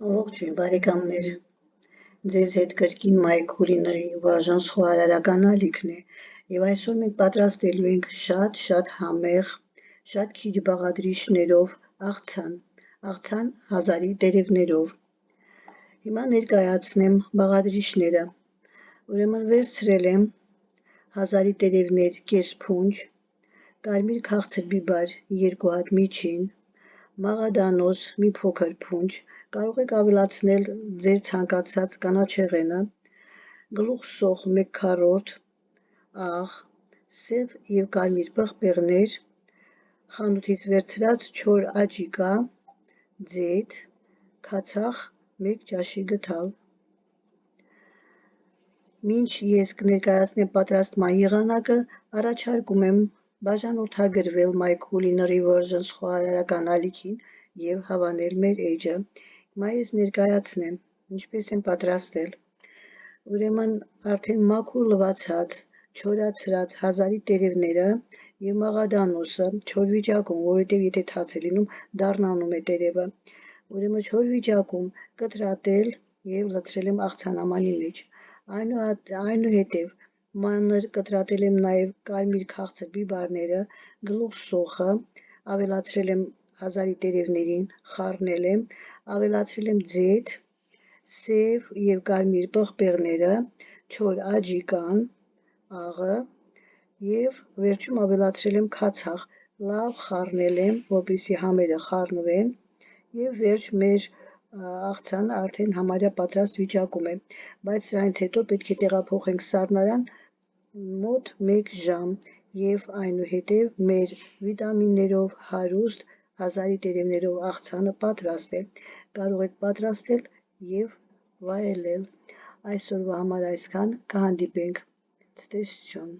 Ողջույն բարեկամներ, ձեզ հետ կրկին Մայք Կուլինարի վարժան խոհարարական ալիքն է եւ այսօր մենք պատրաստելու ենք շատ համեղ, շատ քիչ բաղադրիչներով աղցան հազարի տերևներով։ Հիմա ներկայացնեմ բաղադրիչները։ Ուրեմն վերցրել եմ հազարի տերևներ կես փունջ, կարմիր քաղցր բիբար 2 հատ միջին, մաղադանոց մի փոքր փունջ, կարող եք ավելացնել ձեր ցանկացած կանաչեղենը, գլուխ սոխ 1/4, աղ, սև եւ կարմիր պղպեղներ, խանութից վերցրած չոր աջիկա, ձեթ, քացախ 1 ճաշի գդալ։ Մինչ ես կներկայացնեմ պատրաստման եղանակը, առաջարկում եմ բաժանորդագրվել Մայք Կուլինարի վարժան խոհարարական ալիքին եւ հավանել մեր էջը։ Հիմա ես ներկայացնեմ ինչպես եմ պատրաստել։ Ուրեմն արդեն մաքուր լվացած, չորացրած հազարի տերևները եւ մաղադանոսը չոր վիճակում, որովհետեւ եթե թաց է լինում, դառնանում է տերևը։ Ուրեմն չոր վիճակում կտրատել եւ լցրել եմ աղցանամանի մեջ։ Այնուհետև մանր կտրատել եմ նաեւ կարմիր քաղցր բիբարները, գլուխ սոխը, ավելացրել եմ հազարի տերևներին, խառնել եմ, ավելացրել եմ ձեթ, սև եւ կարմիր պղպեղները, չոր աջիկան, աղը եւ վերջում ավելացրել եմ քացախ, լավ խառնել եմ, որպեսզի համերը խառնվեն եւ վերջ մեր աղցանը արդեն համարյա պատրաստ վիճակում է, բայց սրանից հետո պետք է տեղափոխենք սառնարան մոտ 1 ժամ եւ այնուհետեւ մեր վիտամիններով հարուստ հազարի տերևներով աղցանը պատրաստ է։ Կարող եք պատրաստել եւ վայելել։ Այսօրվա համար այսքան, կհանդիպենք, ցտեսություն։